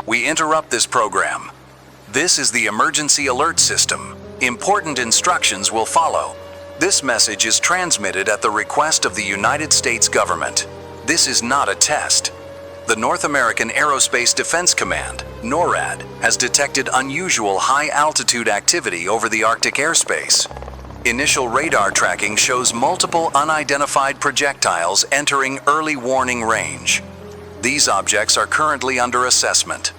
We interrupt this program. This is the emergency alert system. Important instructions will follow. This message is transmitted at the request of the United States government. This is not a test. The North American Aerospace Defense Command, NORAD, has detected unusual high-altitude activity over the Arctic airspace. Initial radar tracking shows multiple unidentified projectiles entering early warning range. These objects are currently under assessment.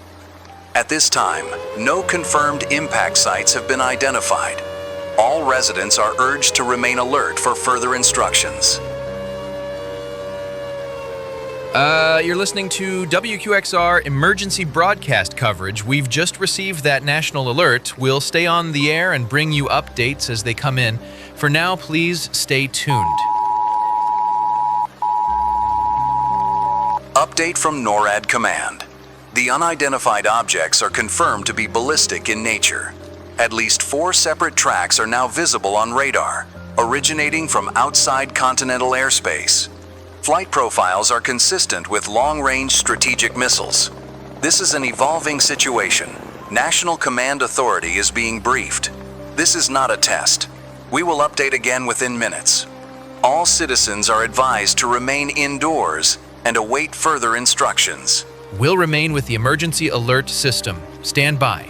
At this time, no confirmed impact sites have been identified. All residents are urged to remain alert for further instructions. You're listening to WQXR emergency broadcast coverage. We've just received that national alert. We'll stay on the air and bring you updates as they come in. For now, please stay tuned. Update from NORAD Command. The unidentified objects are confirmed to be ballistic in nature. At least 4 separate tracks are now visible on radar, originating from outside continental airspace. Flight profiles are consistent with long-range strategic missiles. This is an evolving situation. National Command Authority is being briefed. This is not a test. We will update again within minutes. All citizens are advised to remain indoors and await further instructions. We'll remain with the emergency alert system. Stand by.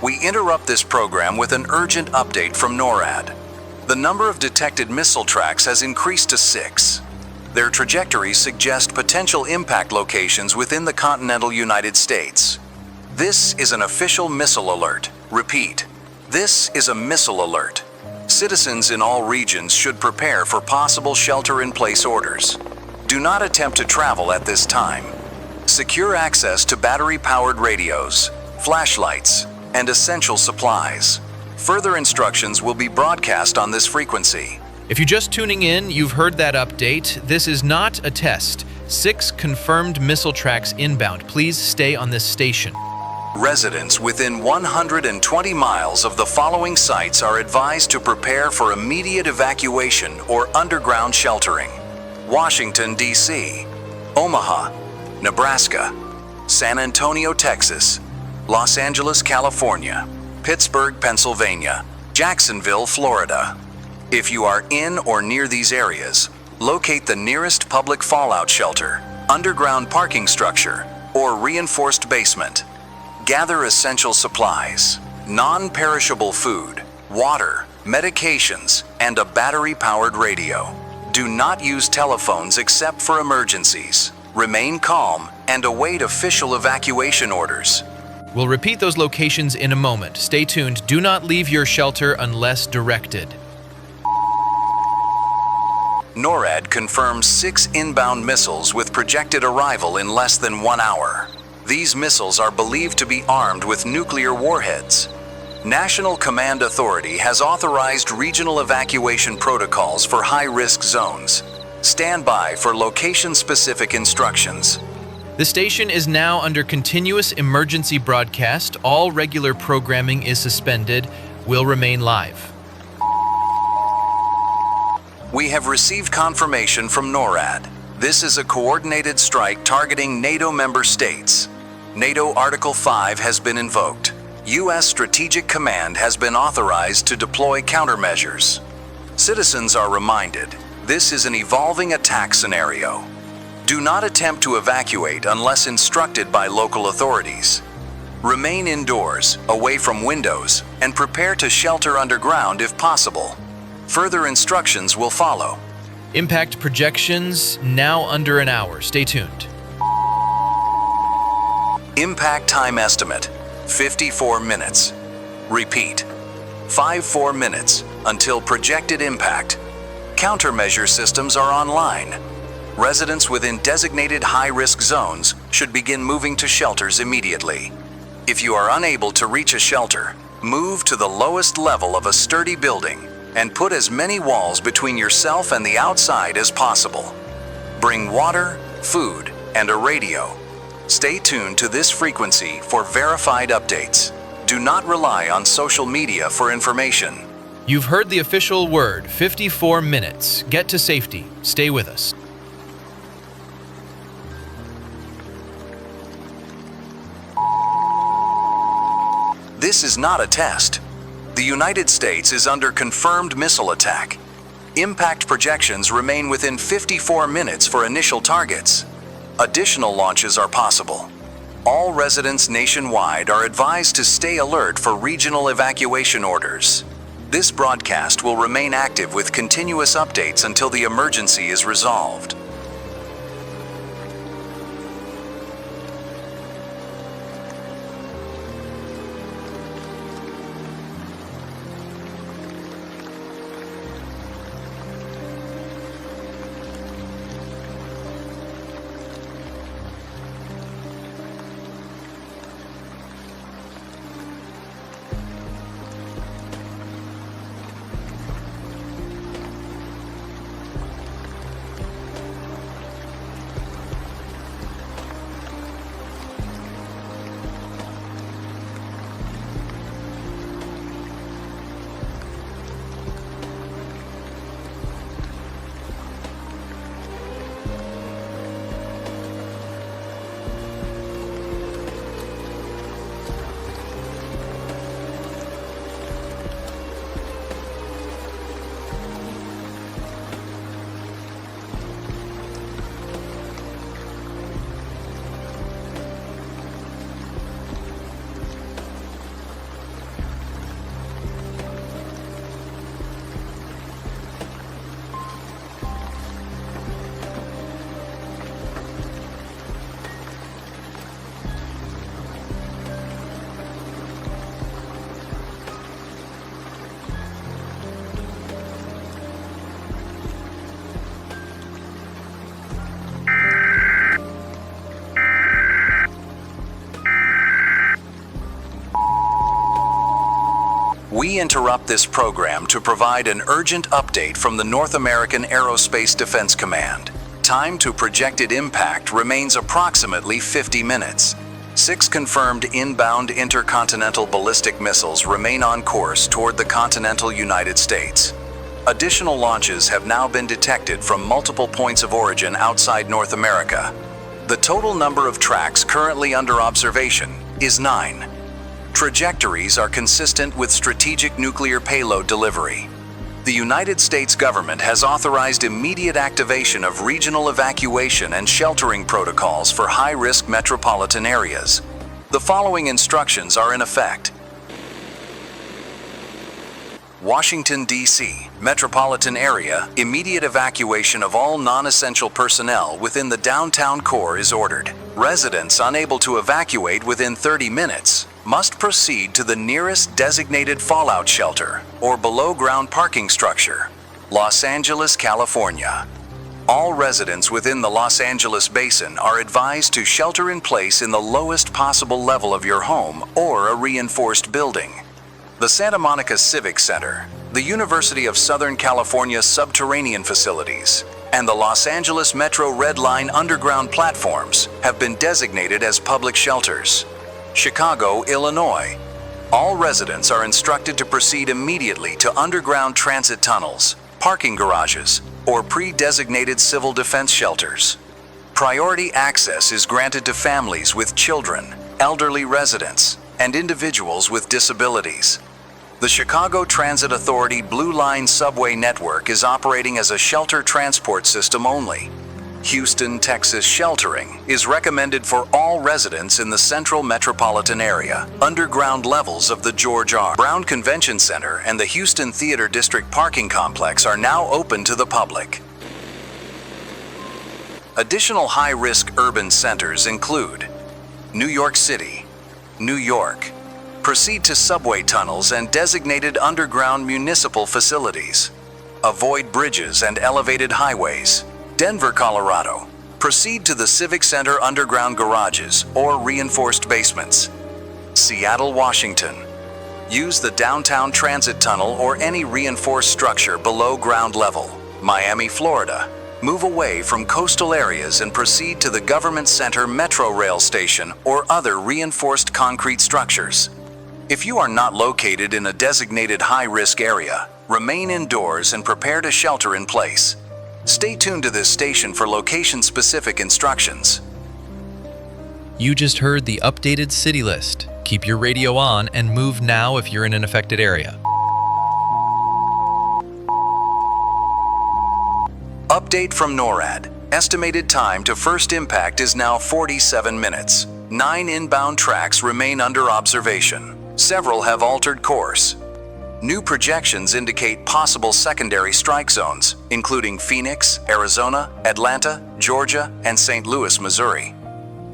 We interrupt this program with an urgent update from NORAD. The number of detected missile tracks has increased to 6. Their trajectories suggest potential impact locations within the continental United States. This is an official missile alert. Repeat, this is a missile alert. Citizens in all regions should prepare for possible shelter-in-place orders. Do not attempt to travel at this time. Secure access to battery-powered radios, flashlights, and essential supplies. Further instructions will be broadcast on this frequency. If you're just tuning in, you've heard that update. This is not a test. 6 confirmed missile tracks inbound. Please stay on this station. Residents within 120 miles of the following sites are advised to prepare for immediate evacuation or underground sheltering: Washington, D.C., Omaha, Nebraska, San Antonio, Texas, Los Angeles, California, Pittsburgh, Pennsylvania, Jacksonville, Florida. If you are in or near these areas, locate the nearest public fallout shelter, underground parking structure, or reinforced basement. Gather essential supplies, non-perishable food, water, medications, and a battery-powered radio. Do not use telephones except for emergencies. Remain calm and await official evacuation orders. We'll repeat those locations in a moment. Stay tuned. Do not leave your shelter unless directed. NORAD confirms 6 inbound missiles with projected arrival in less than 1 hour. These missiles are believed to be armed with nuclear warheads. National Command Authority has authorized regional evacuation protocols for high-risk zones. Stand by for location-specific instructions. The station is now under continuous emergency broadcast. All regular programming is suspended. Will remain live. We have received confirmation from NORAD. This is a coordinated strike targeting NATO member states. NATO Article 5 has been invoked. U.S. Strategic Command has been authorized to deploy countermeasures. Citizens are reminded, this is an evolving attack scenario. Do not attempt to evacuate unless instructed by local authorities. Remain indoors, away from windows, and prepare to shelter underground if possible. Further instructions will follow. Impact projections now under an hour. Stay tuned. Impact time estimate, 54 minutes. Repeat, 54 minutes until projected impact. Countermeasure systems are online. Residents within designated high-risk zones should begin moving to shelters immediately. If you are unable to reach a shelter, move to the lowest level of a sturdy building and put as many walls between yourself and the outside as possible. Bring water, food, and a radio. Stay tuned to this frequency for verified updates. Do not rely on social media for information. You've heard the official word, 54 minutes. Get to safety. Stay with us. This is not a test. The United States is under confirmed missile attack. Impact projections remain within 54 minutes for initial targets. Additional launches are possible. All residents nationwide are advised to stay alert for regional evacuation orders. This broadcast will remain active with continuous updates until the emergency is resolved. We interrupt this program to provide an urgent update from the North American Aerospace Defense Command. Time to projected impact remains approximately 50 minutes. 6 confirmed inbound intercontinental ballistic missiles remain on course toward the continental United States. Additional launches have now been detected from multiple points of origin outside North America. The total number of tracks currently under observation is 9. Trajectories are consistent with strategic nuclear payload delivery. The United States government has authorized immediate activation of regional evacuation and sheltering protocols for high-risk metropolitan areas. The following instructions are in effect. Washington, D.C. metropolitan area, immediate evacuation of all non-essential personnel within the downtown core is ordered. Residents unable to evacuate within 30 minutes must proceed to the nearest designated fallout shelter or below-ground parking structure. Los Angeles, California. All residents within the Los Angeles basin are advised to shelter in place in the lowest possible level of your home or a reinforced building. The Santa Monica Civic Center, the University of Southern California subterranean facilities, and the Los Angeles Metro Red Line underground platforms have been designated as public shelters. Chicago, Illinois. All residents are instructed to proceed immediately to underground transit tunnels, parking garages, or pre-designated civil defense shelters. Priority access is granted to families with children, elderly residents, and individuals with disabilities. The Chicago Transit Authority Blue Line subway network is operating as a shelter transport system only. Houston, Texas sheltering is recommended for all residents in the central metropolitan area. Underground levels of the George R. Brown Convention Center and the Houston Theater District parking complex are now open to the public. Additional high-risk urban centers include New York City, New York. Proceed to subway tunnels and designated underground municipal facilities. Avoid bridges and elevated highways. Denver, Colorado. Proceed to the Civic Center underground garages or reinforced basements. Seattle, Washington. Use the downtown transit tunnel or any reinforced structure below ground level. Miami, Florida. Move away from coastal areas and proceed to the Government Center Metro Rail Station or other reinforced concrete structures. If you are not located in a designated high-risk area, remain indoors and prepare to shelter in place. Stay tuned to this station for location-specific instructions. You just heard the updated city list. Keep your radio on and move now if you're in an affected area. Update from NORAD. Estimated time to first impact is now 47 minutes. 9 inbound tracks remain under observation. Several have altered course. New projections indicate possible secondary strike zones, including Phoenix, Arizona, Atlanta, Georgia, and St. Louis, Missouri.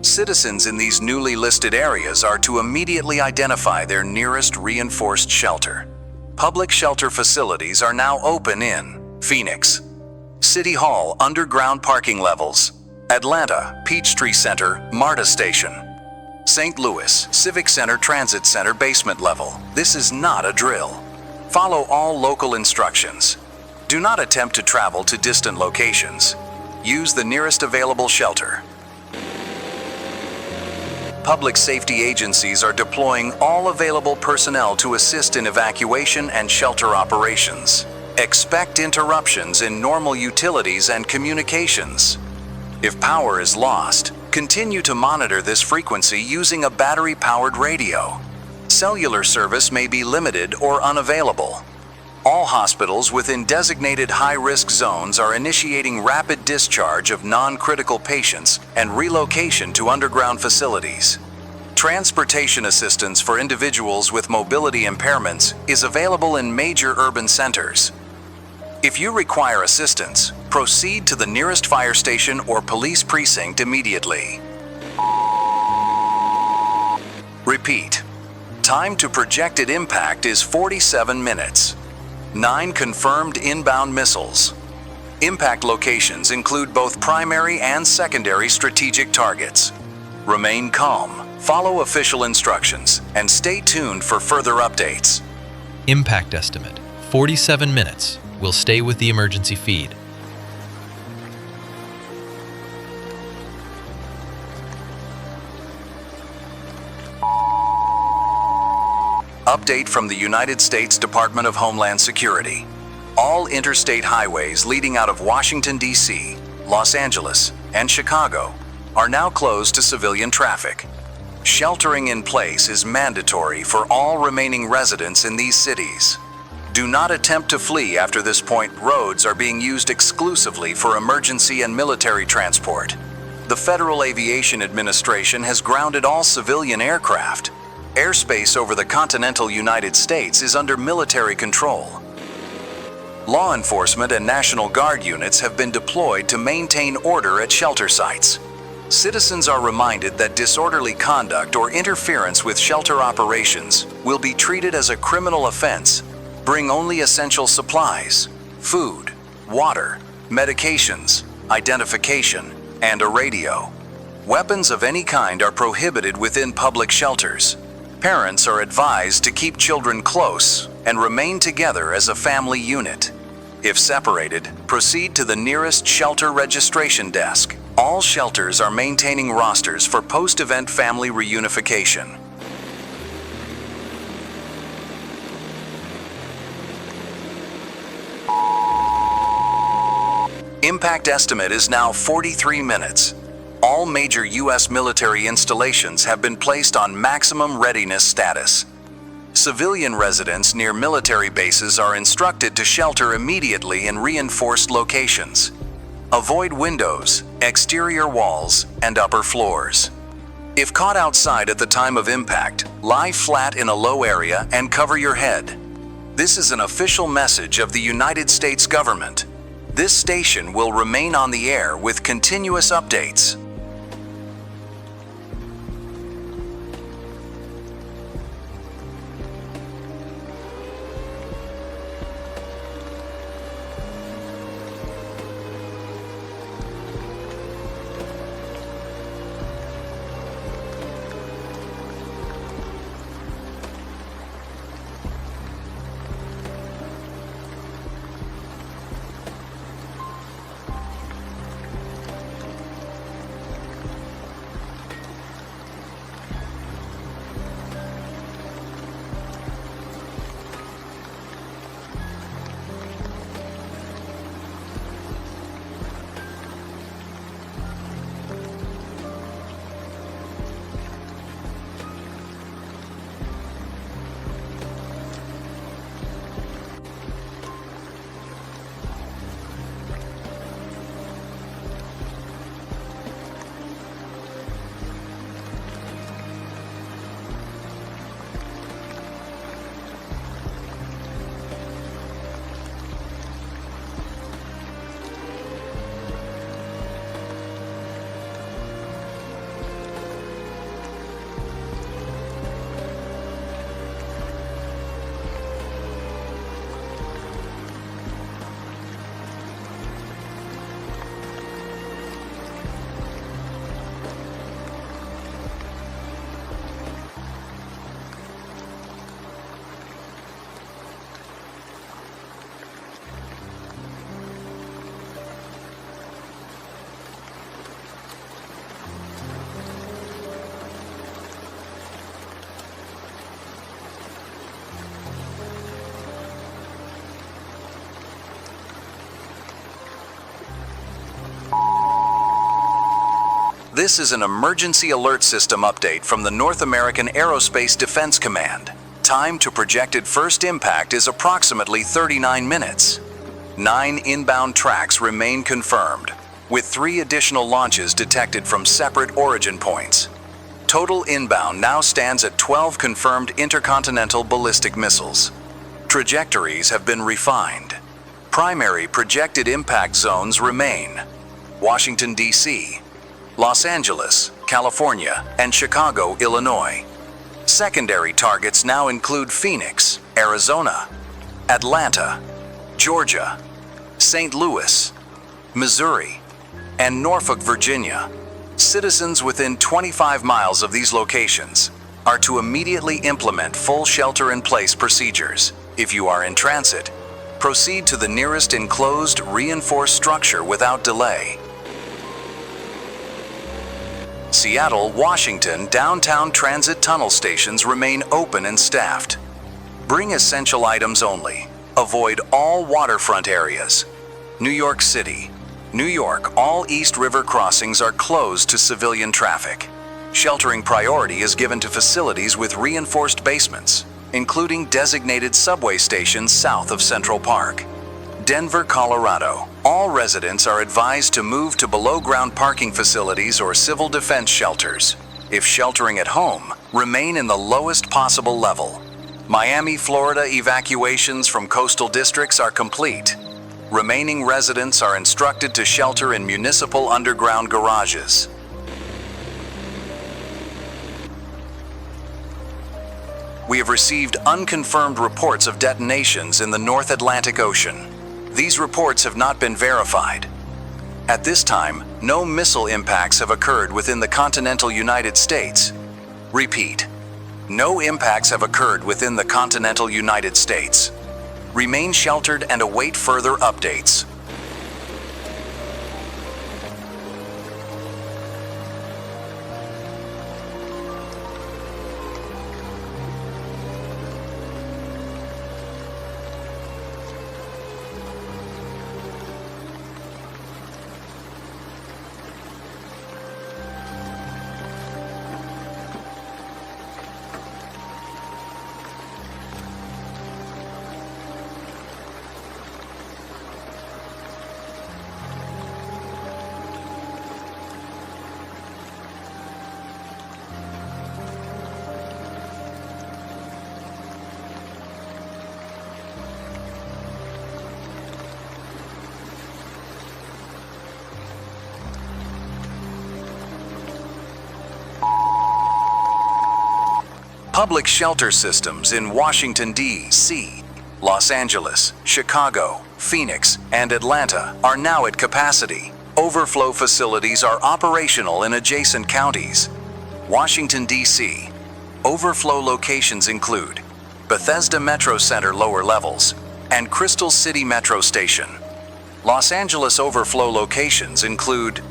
Citizens in these newly listed areas are to immediately identify their nearest reinforced shelter. Public shelter facilities are now open in Phoenix, City Hall underground parking levels, Atlanta, Peachtree Center, MARTA Station, St. Louis, Civic Center Transit Center basement level. This is not a drill. Follow all local instructions. Do not attempt to travel to distant locations. Use the nearest available shelter. Public safety agencies are deploying all available personnel to assist in evacuation and shelter operations. Expect interruptions in normal utilities and communications. If power is lost, continue to monitor this frequency using a battery-powered radio. Cellular service may be limited or unavailable. All hospitals within designated high-risk zones are initiating rapid discharge of non-critical patients and relocation to underground facilities. Transportation assistance for individuals with mobility impairments is available in major urban centers. If you require assistance, proceed to the nearest fire station or police precinct immediately. Repeat. Time to projected impact is 47 minutes. 9 confirmed inbound missiles. Impact locations include both primary and secondary strategic targets. Remain calm, follow official instructions, and stay tuned for further updates. Impact estimate, 47 minutes. We'll stay with the emergency feed. Update from the United States Department of Homeland Security. All interstate highways leading out of Washington, D.C., Los Angeles, and Chicago are now closed to civilian traffic. Sheltering in place is mandatory for all remaining residents in these cities. Do not attempt to flee after this point. Roads are being used exclusively for emergency and military transport. The Federal Aviation Administration has grounded all civilian aircraft. Airspace over the continental United States is under military control. Law enforcement and National Guard units have been deployed to maintain order at shelter sites. Citizens are reminded that disorderly conduct or interference with shelter operations will be treated as a criminal offense. Bring only essential supplies, food, water, medications, identification, and a radio. Weapons of any kind are prohibited within public shelters. Parents are advised to keep children close and remain together as a family unit. If separated, proceed to the nearest shelter registration desk. All shelters are maintaining rosters for post-event family reunification. Impact estimate is now 43 minutes. All major U.S. military installations have been placed on maximum readiness status. Civilian residents near military bases are instructed to shelter immediately in reinforced locations. Avoid windows, exterior walls, and upper floors. If caught outside at the time of impact, lie flat in a low area and cover your head. This is an official message of the United States government. This station will remain on the air with continuous updates. This is an emergency alert system update from the North American Aerospace Defense Command. Time to projected first impact is approximately 39 minutes. 9 inbound tracks remain confirmed, with 3 additional launches detected from separate origin points. Total inbound now stands at 12 confirmed intercontinental ballistic missiles. Trajectories have been refined. Primary projected impact zones remain: Washington, D.C., Los Angeles, California, and Chicago, Illinois. Secondary targets now include Phoenix, Arizona, Atlanta, Georgia, St. Louis, Missouri, and Norfolk, Virginia. Citizens within 25 miles of these locations are to immediately implement full shelter-in-place procedures. If you are in transit, proceed to the nearest enclosed, reinforced structure without delay. Seattle, Washington downtown transit tunnel stations remain open and staffed. Bring essential items only. Avoid all waterfront areas. New York City, New York, all East River crossings are closed to civilian traffic. Sheltering priority is given to facilities with reinforced basements, including designated subway stations south of Central Park. Denver, Colorado, all residents are advised to move to below-ground parking facilities or civil defense shelters. If sheltering at home, remain in the lowest possible level. Miami, Florida evacuations from coastal districts are complete. Remaining residents are instructed to shelter in municipal underground garages. We have received unconfirmed reports of detonations in the North Atlantic Ocean. These reports have not been verified. At this time, no missile impacts have occurred within the continental United States. Repeat, no impacts have occurred within the continental United States. Remain sheltered and await further updates. Public shelter systems in Washington, D.C., Los Angeles, Chicago, Phoenix, and Atlanta are now at capacity. Overflow facilities are operational in adjacent counties. Washington, D.C. Overflow locations include Bethesda Metro Center lower levels and Crystal City Metro Station. Los Angeles overflow locations include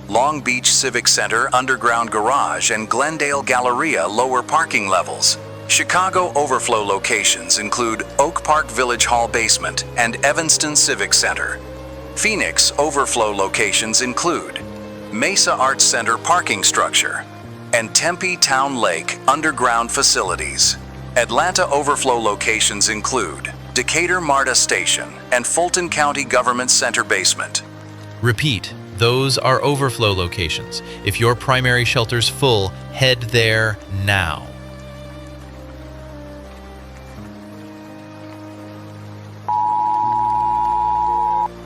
Long Beach Civic Center underground garage and Glendale Galleria lower parking levels. Chicago overflow locations include Oak Park Village Hall basement and Evanston Civic Center. Phoenix overflow locations include Mesa Arts Center parking structure and Tempe Town Lake underground facilities. Atlanta overflow locations include Decatur MARTA Station and Fulton County Government Center basement. Repeat, those are overflow locations. If your primary shelter's full, head there now.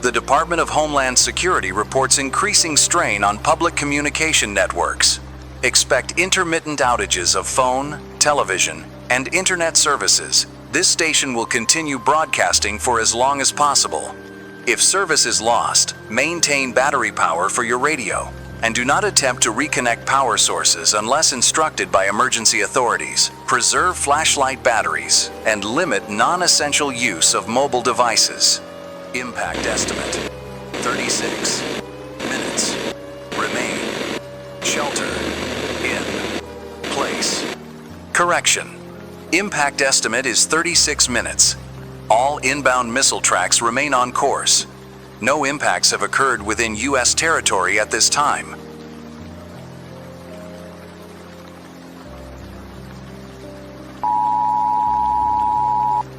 The Department of Homeland Security reports increasing strain on public communication networks. Expect intermittent outages of phone, television, and internet services. This station will continue broadcasting for as long as possible. If service is lost, maintain battery power for your radio, and do not attempt to reconnect power sources unless instructed by emergency authorities. Preserve flashlight batteries and limit non-essential use of mobile devices. Impact estimate: 36 minutes. Remain shelter in place. Correction. Impact estimate is 36 minutes. All inbound missile tracks remain on course. No impacts have occurred within U.S. territory at this time.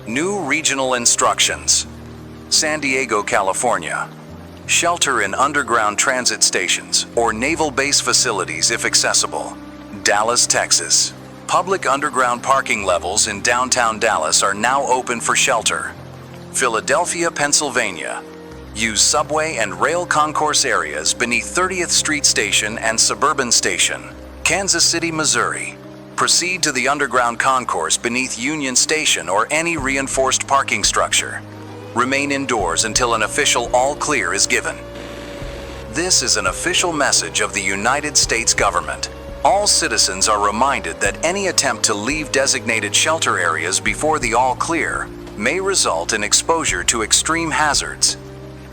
New regional instructions. San Diego, California. Shelter in underground transit stations or naval base facilities if accessible. Dallas, Texas. Public underground parking levels in downtown Dallas are now open for shelter. Philadelphia, Pennsylvania. Use subway and rail concourse areas beneath 30th Street Station and Suburban Station. Kansas City, Missouri. Proceed to the underground concourse beneath Union Station or any reinforced parking structure. Remain indoors until an official all clear is given. This is an official message of the United States government. All citizens are reminded that any attempt to leave designated shelter areas before the all clear may result in exposure to extreme hazards.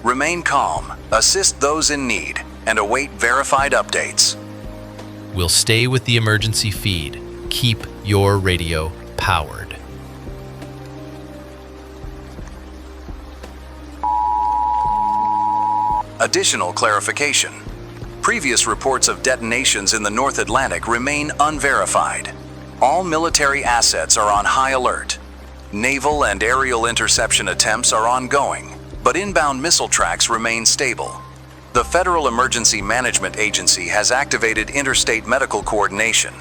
Remain calm, assist those in need, and await verified updates. We'll stay with the emergency feed. Keep your radio powered. Additional clarification. Previous reports of detonations in the North Atlantic remain unverified. All military assets are on high alert. Naval and aerial interception attempts are ongoing, but inbound missile tracks remain stable. The Federal Emergency Management Agency has activated interstate medical coordination.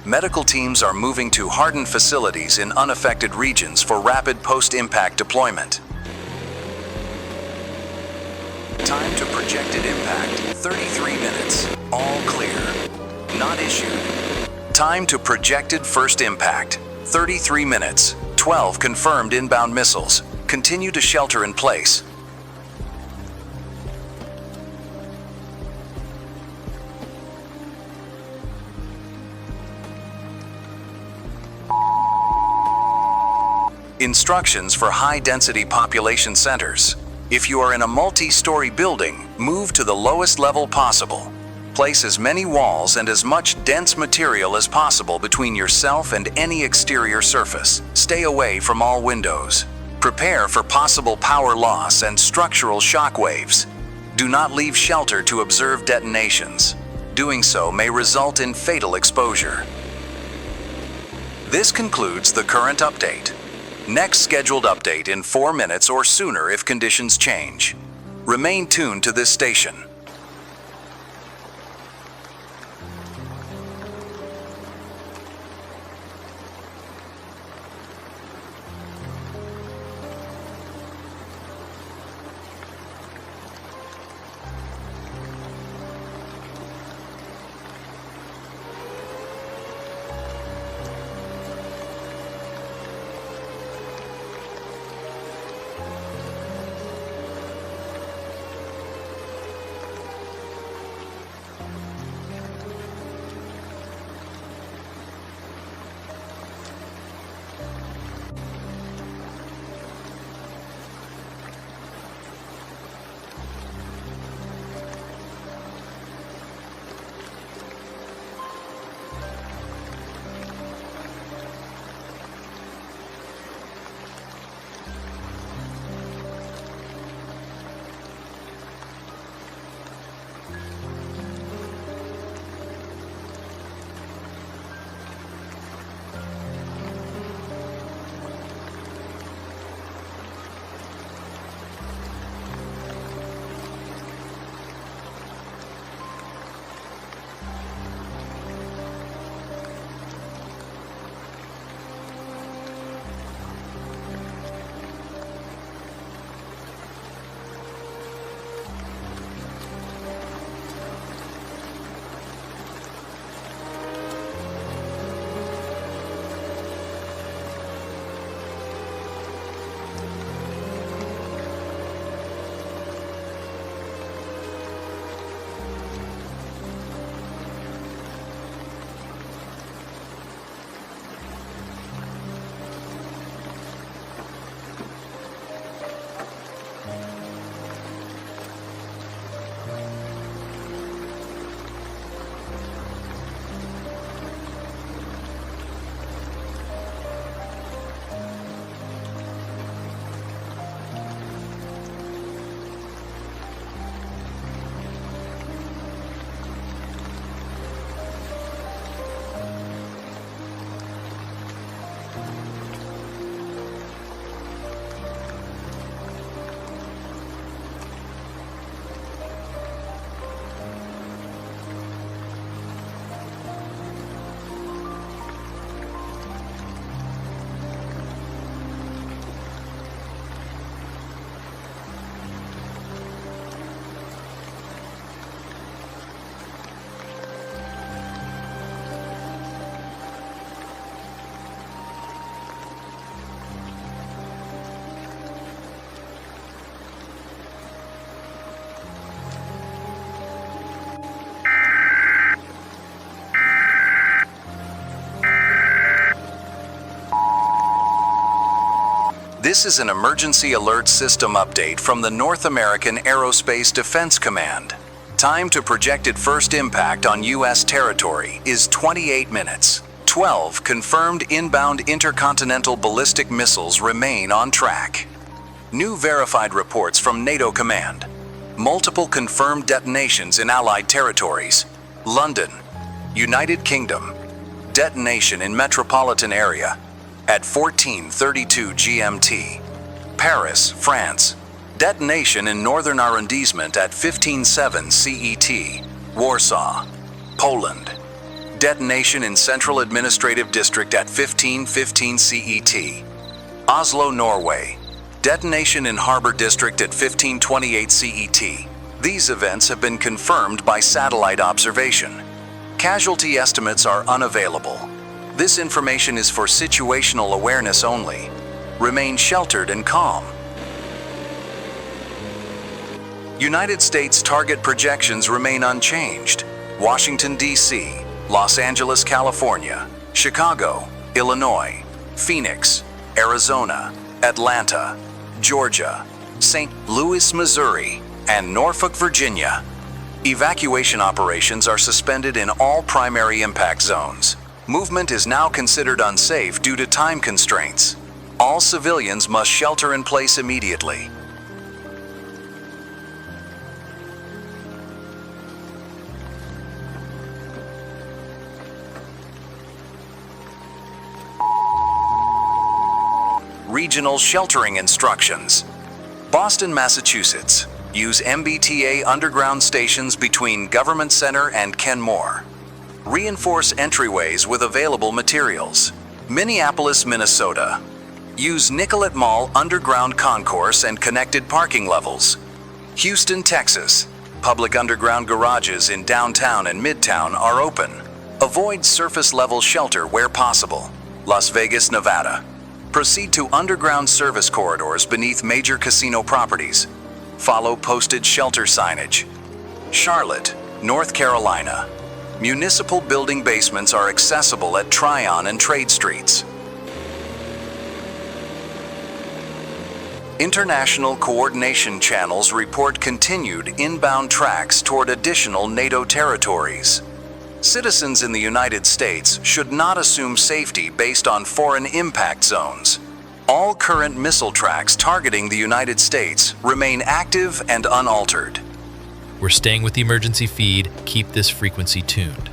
Medical teams are moving to hardened facilities in unaffected regions for rapid post-impact deployment. Time to projected impact, 33 minutes. All clear. Not issued. Time to projected first impact, 33 minutes. 12 confirmed inbound missiles. Continue to shelter in place. Instructions for high-density population centers. If you are in a multi-story building, move to the lowest level possible. Place as many walls and as much dense material as possible between yourself and any exterior surface. Stay away from all windows. Prepare for possible power loss and structural shock waves. Do not leave shelter to observe detonations. Doing so may result in fatal exposure. This concludes the current update. Next scheduled update in 4 minutes or sooner if conditions change. Remain tuned to this station. This is an emergency alert system update from the North American Aerospace Defense Command. Time to projected first impact on U.S. territory is 28 minutes. 12 confirmed inbound intercontinental ballistic missiles remain on track. New verified reports from NATO Command. Multiple confirmed detonations in Allied territories. London, United Kingdom. Detonation in metropolitan area at 14:32 GMT. Paris, France. Detonation in northern arrondissement at 15:07 CET. Warsaw, Poland. Detonation in Central Administrative District at 15:15 CET. Oslo, Norway. Detonation in Harbor District at 15:28 CET. These events have been confirmed by satellite observation. Casualty estimates are unavailable. This information is for situational awareness only. Remain sheltered and calm. United States target projections remain unchanged. Washington, D.C., Los Angeles, California, Chicago, Illinois, Phoenix, Arizona, Atlanta, Georgia, St. Louis, Missouri, and Norfolk, Virginia. Evacuation operations are suspended in all primary impact zones. Movement is now considered unsafe due to time constraints. All civilians must shelter in place immediately. Regional sheltering instructions. Boston, Massachusetts. Use MBTA underground stations between Government Center and Kenmore. Reinforce entryways with available materials. Minneapolis, Minnesota. Use Nicollet Mall underground concourse and connected parking levels. Houston, Texas. Public underground garages in downtown and midtown are open. Avoid surface level shelter where possible. Las Vegas, Nevada. Proceed to underground service corridors beneath major casino properties. Follow posted shelter signage. Charlotte, North Carolina. Municipal building basements are accessible at Tryon and Trade Streets. International coordination channels report continued inbound tracks toward additional NATO territories. Citizens in the United States should not assume safety based on foreign impact zones. All current missile tracks targeting the United States remain active and unaltered. We're staying with the emergency feed. Keep this frequency tuned.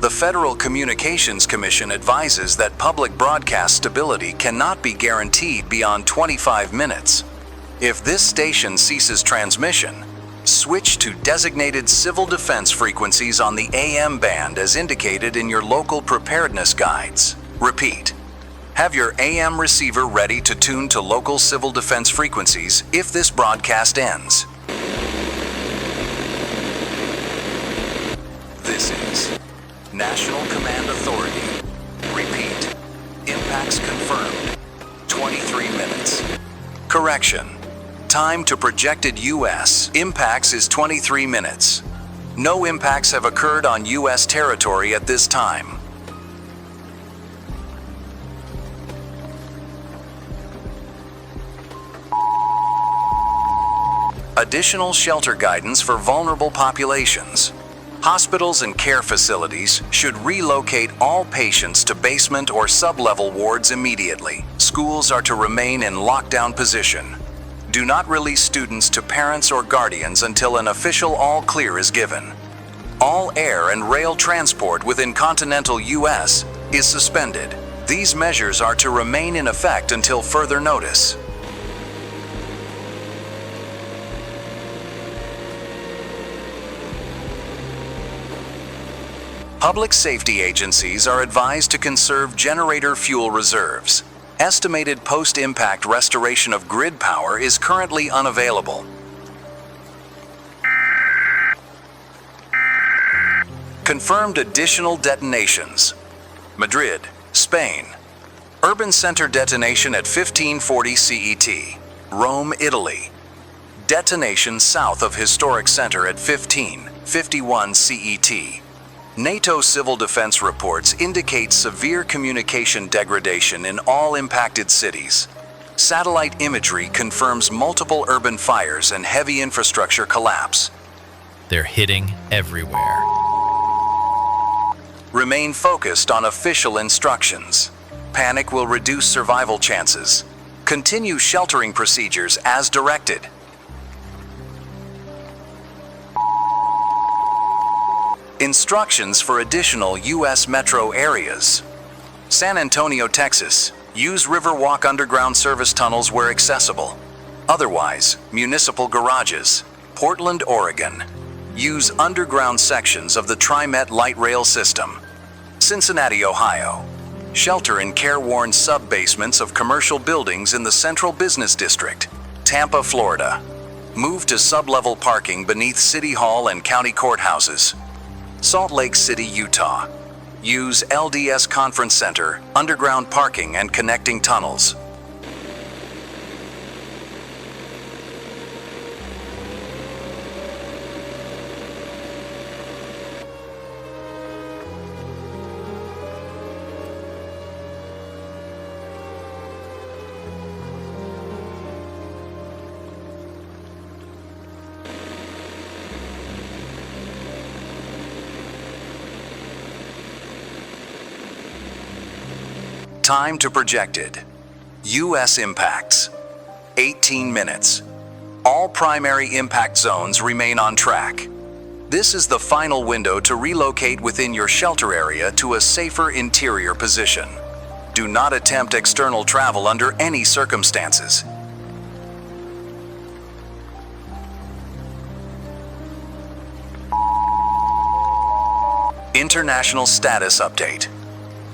The Federal Communications Commission advises that public broadcast stability cannot be guaranteed beyond 25 minutes. If this station ceases transmission, switch to designated civil defense frequencies on the AM band as indicated in your local preparedness guides. Repeat. Have your AM receiver ready to tune to local civil defense frequencies if this broadcast ends. This is National Command Authority. Repeat. Impacts confirmed. 23 minutes. Correction. Time to projected U.S. impacts is 23 minutes. No impacts have occurred on U.S. territory at this time. Additional shelter guidance for vulnerable populations. Hospitals and care facilities should relocate all patients to basement or sub-level wards immediately. Schools are to remain in lockdown position. Do not release students to parents or guardians until an official all-clear is given. All air and rail transport within continental U.S. is suspended. These measures are to remain in effect until further notice. Public safety agencies are advised to conserve generator fuel reserves. Estimated post-impact restoration of grid power is currently unavailable. Confirmed additional detonations. Madrid, Spain. Urban center detonation at 1540 CET. Rome, Italy. Detonation south of historic center at 1551 CET. NATO civil defense reports indicate severe communication degradation in all impacted cities. Satellite imagery confirms multiple urban fires and heavy infrastructure collapse. They're hitting everywhere. Remain focused on official instructions. Panic will reduce survival chances. Continue sheltering procedures as directed. Instructions for additional U.S. metro areas. San Antonio, Texas. Use Riverwalk underground service tunnels where accessible. Otherwise, municipal garages. Portland, Oregon. Use underground sections of the TriMet light rail system. Cincinnati, Ohio. Shelter in careworn sub-basements of commercial buildings in the Central Business District. Tampa, Florida. Move to sub-level parking beneath City Hall and county courthouses. Salt Lake City, Utah. Use LDS Conference Center, underground parking and connecting tunnels. Time to projected. U.S. impacts. 18 minutes. All primary impact zones remain on track. This is the final window to relocate within your shelter area to a safer interior position. Do not attempt external travel under any circumstances. International status update.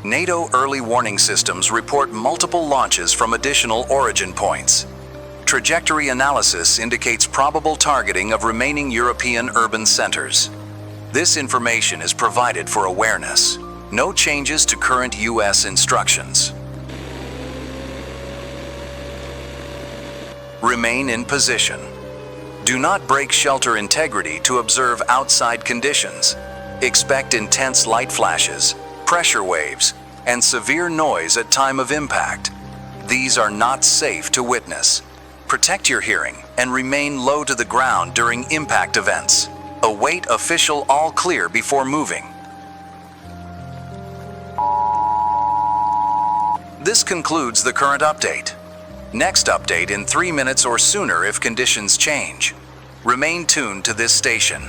NATO early warning systems report multiple launches from additional origin points. Trajectory analysis indicates probable targeting of remaining European urban centers. This information is provided for awareness. No changes to current U.S. instructions. Remain in position. Do not break shelter integrity to observe outside conditions. Expect intense light flashes, pressure waves, and severe noise at time of impact. These are not safe to witness. Protect your hearing and remain low to the ground during impact events. Await official all clear before moving. This concludes the current update. Next update in 3 minutes or sooner if conditions change. Remain tuned to this station.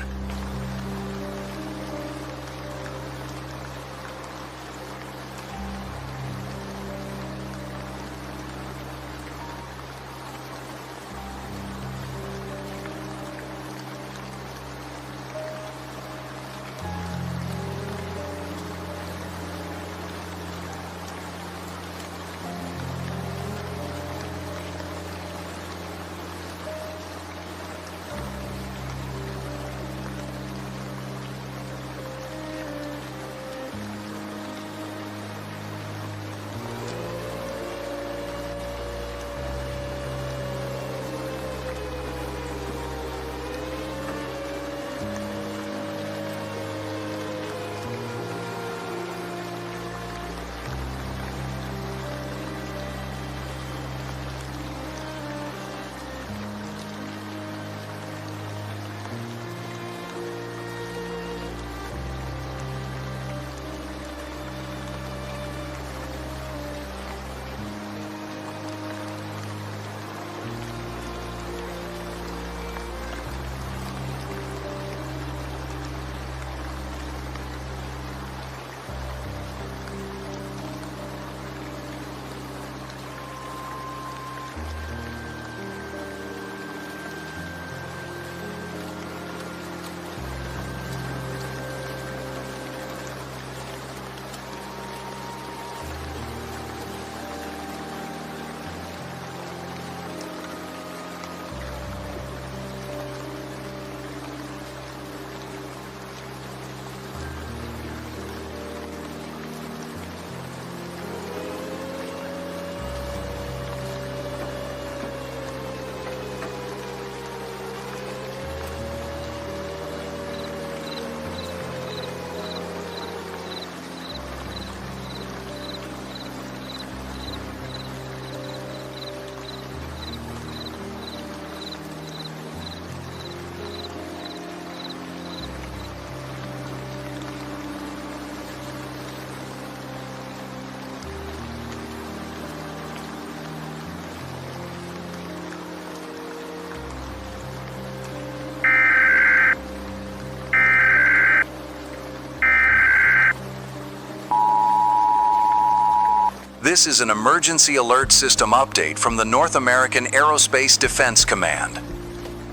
This is an emergency alert system update from the North American Aerospace Defense Command.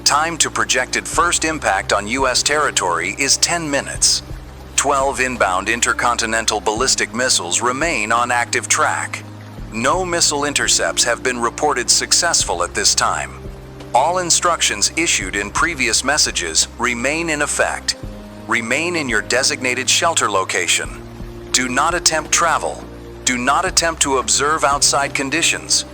Time to projected first impact on U.S. territory is 10 minutes. 12 inbound intercontinental ballistic missiles remain on active track. No missile intercepts have been reported successful at this time. All instructions issued in previous messages remain in effect. Remain in your designated shelter location. Do not attempt travel. Do not attempt to observe outside conditions.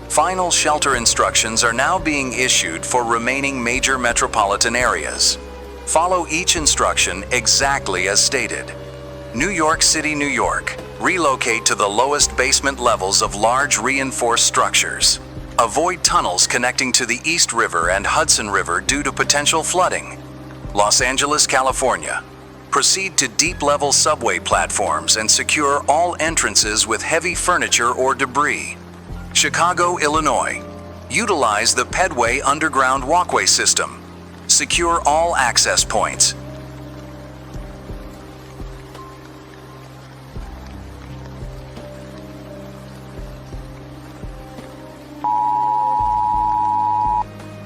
Final shelter instructions are now being issued for remaining major metropolitan areas. Follow each instruction exactly as stated. New York City, New York. Relocate to the lowest basement levels of large reinforced structures. Avoid tunnels connecting to the East River and Hudson River due to potential flooding. Los Angeles, California. Proceed to deep-level subway platforms and secure all entrances with heavy furniture or debris. Chicago, Illinois. Utilize the Pedway underground walkway system. Secure all access points.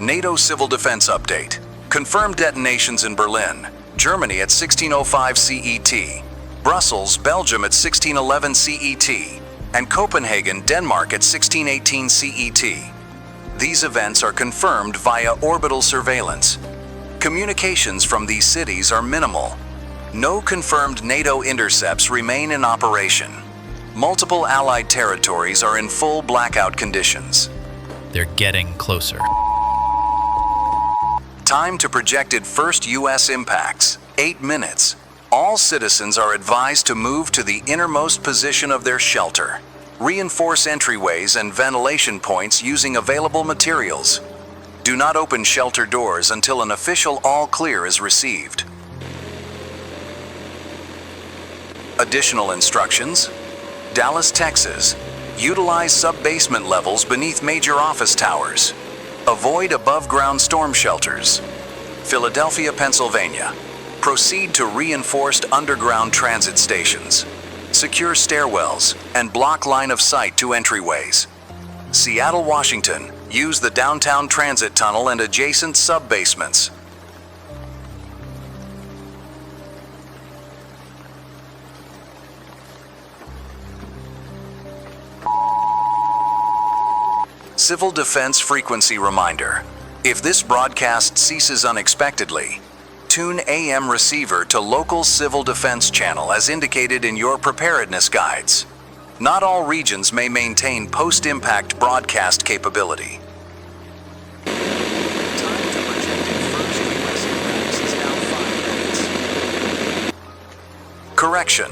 NATO Civil Defense Update. Confirmed detonations in Berlin, Germany at 1605 CET, Brussels, Belgium at 1611 CET, and Copenhagen, Denmark at 1618 CET. These events are confirmed via orbital surveillance. Communications from these cities are minimal. No confirmed NATO intercepts remain in operation. Multiple Allied territories are in full blackout conditions. They're getting closer. Time to projected first U.S. impacts, 8 minutes. All citizens are advised to move to the innermost position of their shelter. Reinforce entryways and ventilation points using available materials. Do not open shelter doors until an official all clear is received. Additional instructions: Dallas, Texas. Utilize sub-basement levels beneath major office towers. Avoid above-ground storm shelters. Philadelphia, Pennsylvania. Proceed to reinforced underground transit stations. Secure stairwells and block line of sight to entryways. Seattle, Washington. Use the downtown transit tunnel and adjacent sub-basements. Civil Defense Frequency Reminder. If this broadcast ceases unexpectedly, tune AM receiver to local civil defense channel as indicated in your preparedness guides. Not all regions may maintain post-impact broadcast capability. Correction.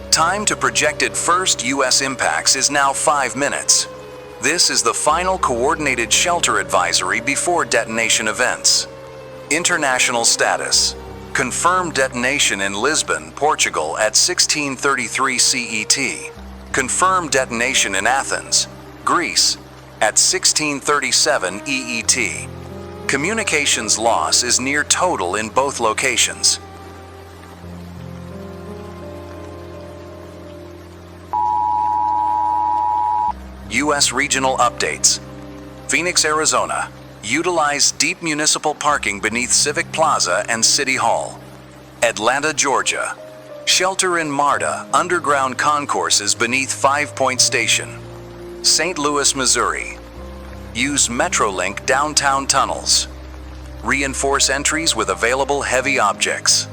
Time to projected first U.S. impacts is now 5 minutes. This is the final coordinated shelter advisory before detonation events. International status. Confirmed detonation in Lisbon, Portugal at 1633 CET. Confirmed detonation in Athens, Greece at 1637 EET. Communications loss is near total in both locations. U.S. regional updates. Phoenix, Arizona. Utilize deep municipal parking beneath Civic Plaza and City Hall. Atlanta, Georgia. Shelter in MARTA, underground concourses beneath 5 Point Station. St. Louis, Missouri. Use Metrolink downtown tunnels. Reinforce entries with available heavy objects.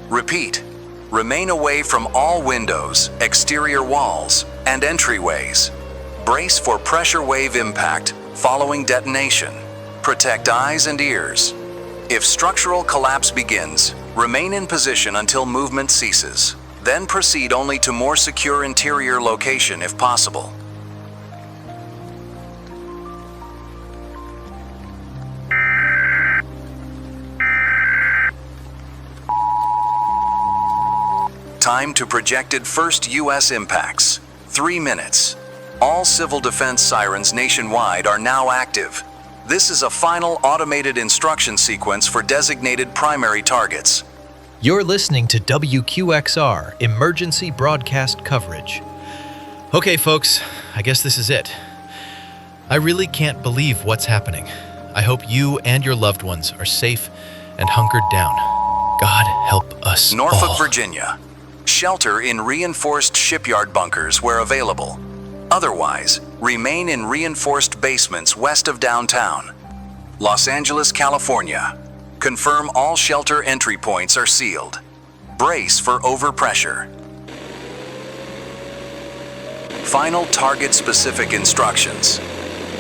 Repeat. Remain away from all windows, exterior walls, and entryways. Brace for pressure wave impact following detonation. Protect eyes and ears. If structural collapse begins, remain in position until movement ceases. Then proceed only to more secure interior location if possible. Time to projected first U.S. impacts, 3 minutes. All civil defense sirens nationwide are now active. This is a final automated instruction sequence for designated primary targets. You're listening to WQXR Emergency Broadcast Coverage. Okay, folks, I guess this is it. I really can't believe what's happening. I hope you and your loved ones are safe and hunkered down. God help us Norfolk, all. Virginia. Shelter in reinforced shipyard bunkers where available. Otherwise, remain in reinforced basements west of downtown. Los Angeles, California. Confirm all shelter entry points are sealed. Brace for overpressure. Final target-specific instructions.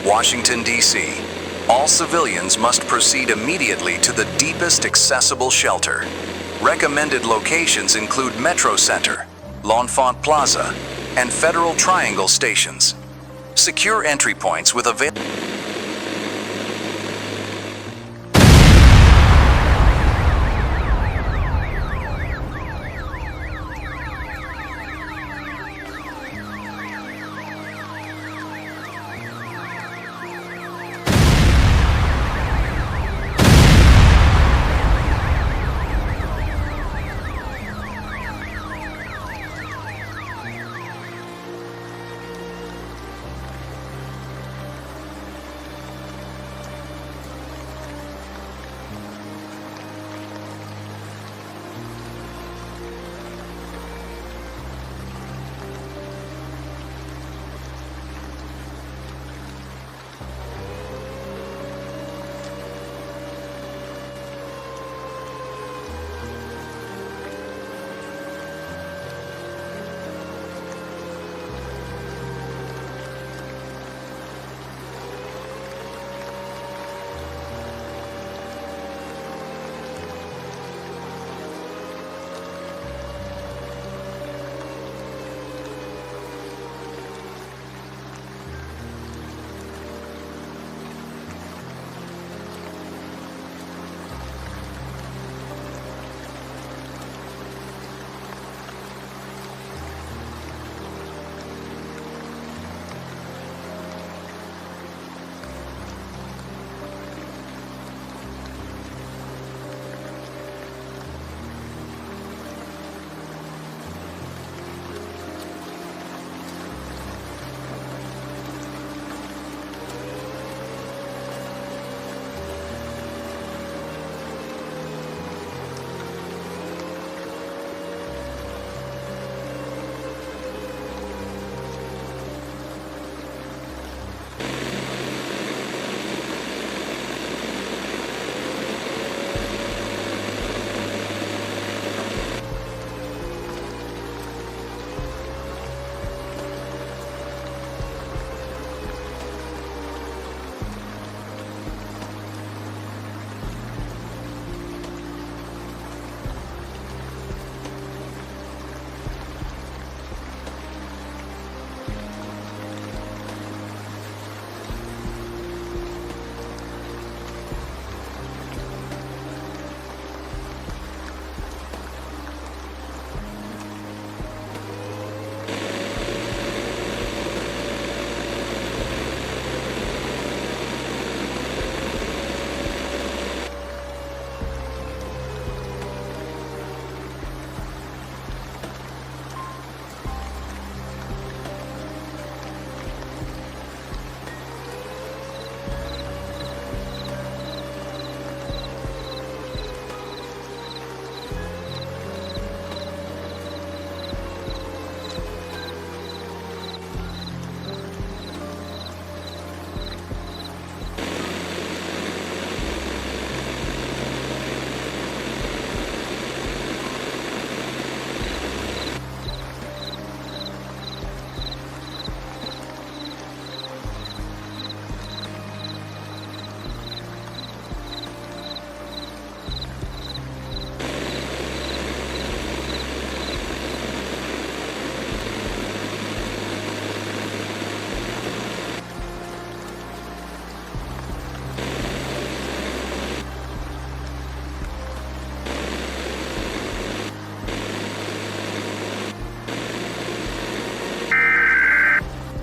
Washington, D.C. All civilians must proceed immediately to the deepest accessible shelter. Recommended locations include Metro Center, L'Enfant Plaza, and Federal Triangle stations. Secure entry points with available.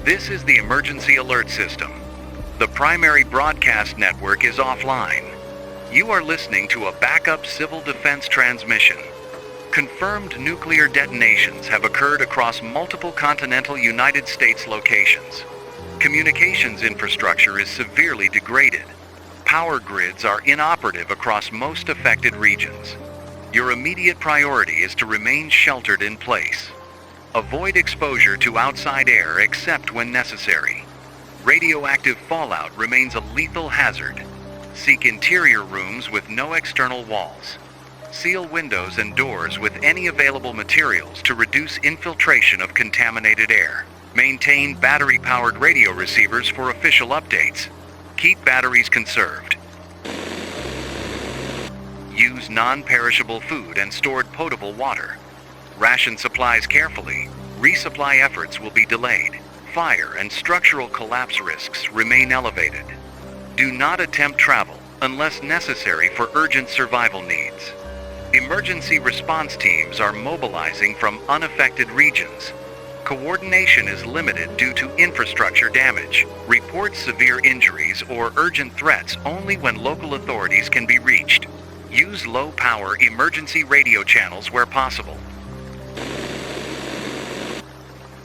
This is the emergency alert system. The primary broadcast network is offline. You are listening to a backup civil defense transmission. Confirmed nuclear detonations have occurred across multiple continental United States locations. Communications infrastructure is severely degraded. Power grids are inoperative across most affected regions. Your immediate priority is to remain sheltered in place. Avoid exposure to outside air except when necessary. Radioactive fallout remains a lethal hazard. Seek interior rooms with no external walls. Seal windows and doors with any available materials to reduce infiltration of contaminated air. Maintain battery-powered radio receivers for official updates. Keep batteries conserved. Use non-perishable food and stored potable water. Ration supplies carefully. Resupply efforts will be delayed. Fire and structural collapse risks remain elevated. Do not attempt travel unless necessary for urgent survival needs. Emergency response teams are mobilizing from unaffected regions. Coordination is limited due to infrastructure damage. Report severe injuries or urgent threats only when local authorities can be reached. Use low-power emergency radio channels where possible.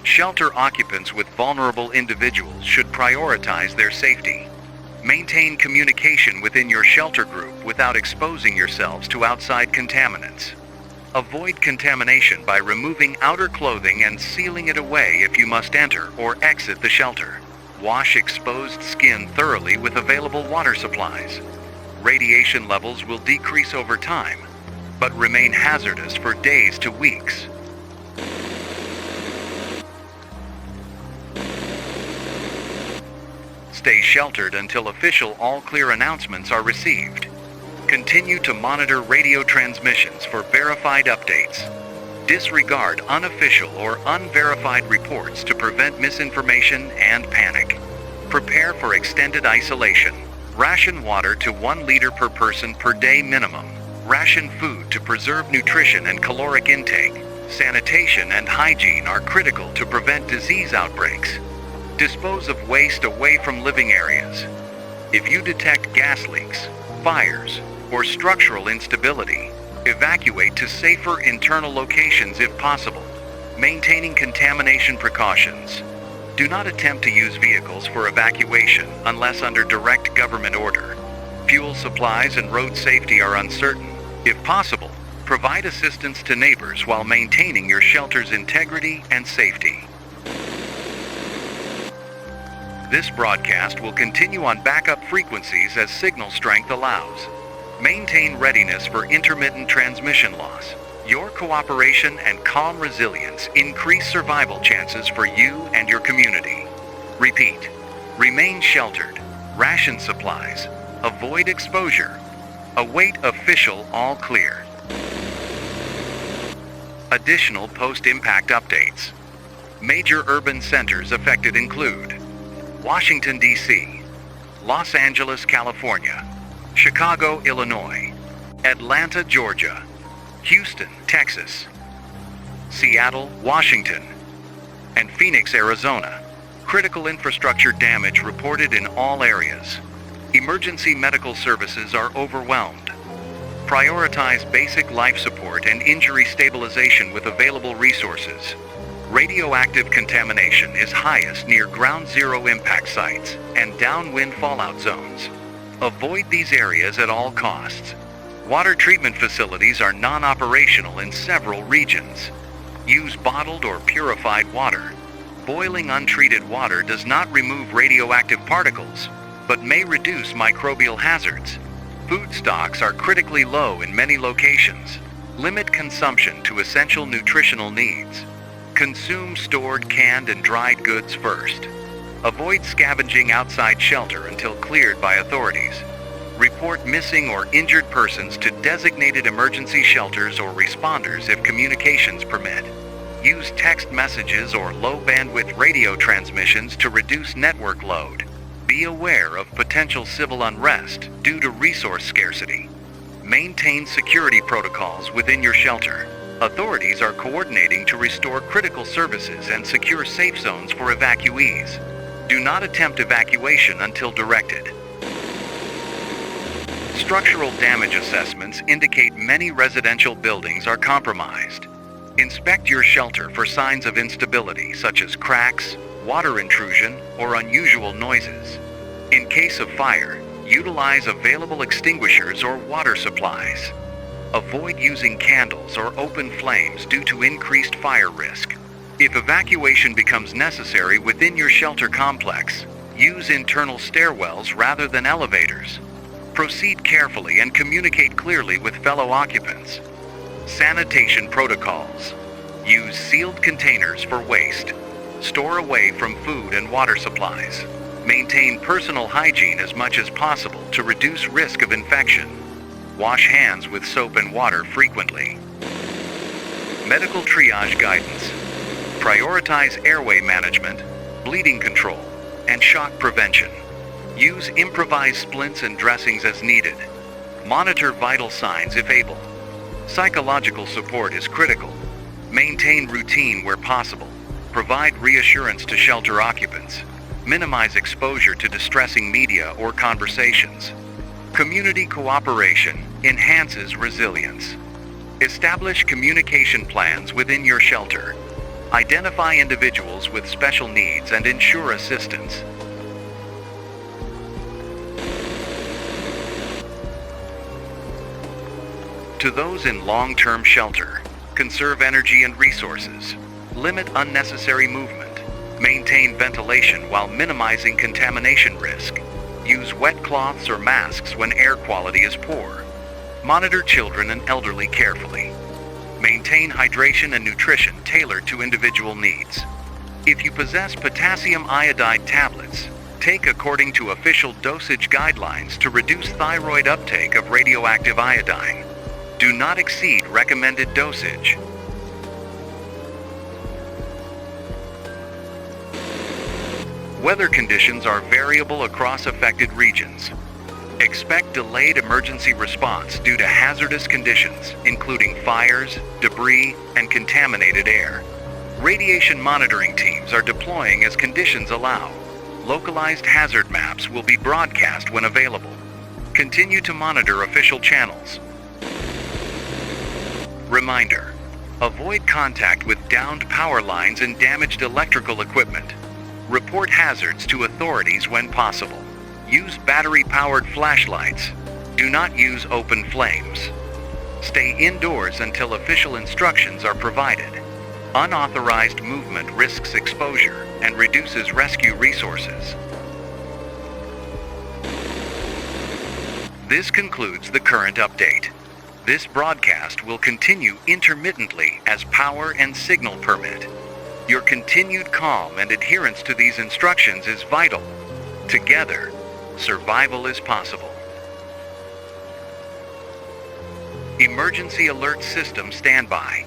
Shelter occupants with vulnerable individuals should prioritize their safety. Maintain communication within your shelter group without exposing yourselves to outside contaminants. Avoid contamination by removing outer clothing and sealing it away if you must enter or exit the shelter. Wash exposed skin thoroughly with available water supplies. Radiation levels will decrease over time, but remain hazardous for days to weeks. Stay sheltered until official all-clear announcements are received. Continue to monitor radio transmissions for verified updates. Disregard unofficial or unverified reports to prevent misinformation and panic. Prepare for extended isolation. Ration water to 1 liter per person per day minimum. Ration food to preserve nutrition and caloric intake. Sanitation and hygiene are critical to prevent disease outbreaks. Dispose of waste away from living areas. If you detect gas leaks, fires, or structural instability, evacuate to safer internal locations if possible, maintaining contamination precautions. Do not attempt to use vehicles for evacuation unless under direct government order. Fuel supplies and road safety are uncertain. If possible, provide assistance to neighbors while maintaining your shelter's integrity and safety. This broadcast will continue on backup frequencies as signal strength allows. Maintain readiness for intermittent transmission loss. Your cooperation and calm resilience increase survival chances for you and your community. Repeat, remain sheltered, ration supplies, avoid exposure, await official all clear. Additional post-impact updates. Major urban centers affected include Washington, D.C., Los Angeles, California, Chicago, Illinois, Atlanta, Georgia, Houston, Texas, Seattle, Washington, and Phoenix, Arizona. Critical infrastructure damage reported in all areas. Emergency medical services are overwhelmed. Prioritize basic life support and injury stabilization with available resources. Radioactive contamination is highest near ground zero impact sites and downwind fallout zones. Avoid these areas at all costs. Water treatment facilities are non-operational in several regions. Use bottled or purified water. Boiling untreated water does not remove radioactive particles, but may reduce microbial hazards. Food stocks are critically low in many locations. Limit consumption to essential nutritional needs. Consume stored canned and dried goods first. Avoid scavenging outside shelter until cleared by authorities. Report missing or injured persons to designated emergency shelters or responders if communications permit. Use text messages or low-bandwidth radio transmissions to reduce network load. Be aware of potential civil unrest due to resource scarcity. Maintain security protocols within your shelter. Authorities are coordinating to restore critical services and secure safe zones for evacuees. Do not attempt evacuation until directed. Structural damage assessments indicate many residential buildings are compromised. Inspect your shelter for signs of instability such as cracks, water intrusion, or unusual noises. In case of fire, utilize available extinguishers or water supplies. Avoid using candles or open flames due to increased fire risk. If evacuation becomes necessary within your shelter complex, use internal stairwells rather than elevators. Proceed carefully and communicate clearly with fellow occupants. Sanitation protocols. Use sealed containers for waste. Store away from food and water supplies. Maintain personal hygiene as much as possible to reduce risk of infection. Wash hands with soap and water frequently. Medical triage guidance. Prioritize airway management, bleeding control, and shock prevention. Use improvised splints and dressings as needed. Monitor vital signs if able. Psychological support is critical. Maintain routine where possible. Provide reassurance to shelter occupants. Minimize exposure to distressing media or conversations. Community cooperation enhances resilience. Establish communication plans within your shelter. Identify individuals with special needs and ensure assistance. To those in long-term shelter, conserve energy and resources. Limit unnecessary movement. Maintain ventilation while minimizing contamination risk. Use wet cloths or masks when air quality is poor. Monitor children and elderly carefully. Maintain hydration and nutrition tailored to individual needs. If you possess potassium iodide tablets, take according to official dosage guidelines to reduce thyroid uptake of radioactive iodine. Do not exceed recommended dosage. Weather conditions are variable across affected regions. Expect delayed emergency response due to hazardous conditions, including fires, debris, and contaminated air. Radiation monitoring teams are deploying as conditions allow. Localized hazard maps will be broadcast when available. Continue to monitor official channels. Reminder: avoid contact with downed power lines and damaged electrical equipment. Report hazards to authorities when possible. Use battery-powered flashlights. Do not use open flames. Stay indoors until official instructions are provided. Unauthorized movement risks exposure and reduces rescue resources. This concludes the current update. This broadcast will continue intermittently as power and signal permit. Your continued calm and adherence to these instructions is vital. Together, survival is possible. Emergency alert system standby.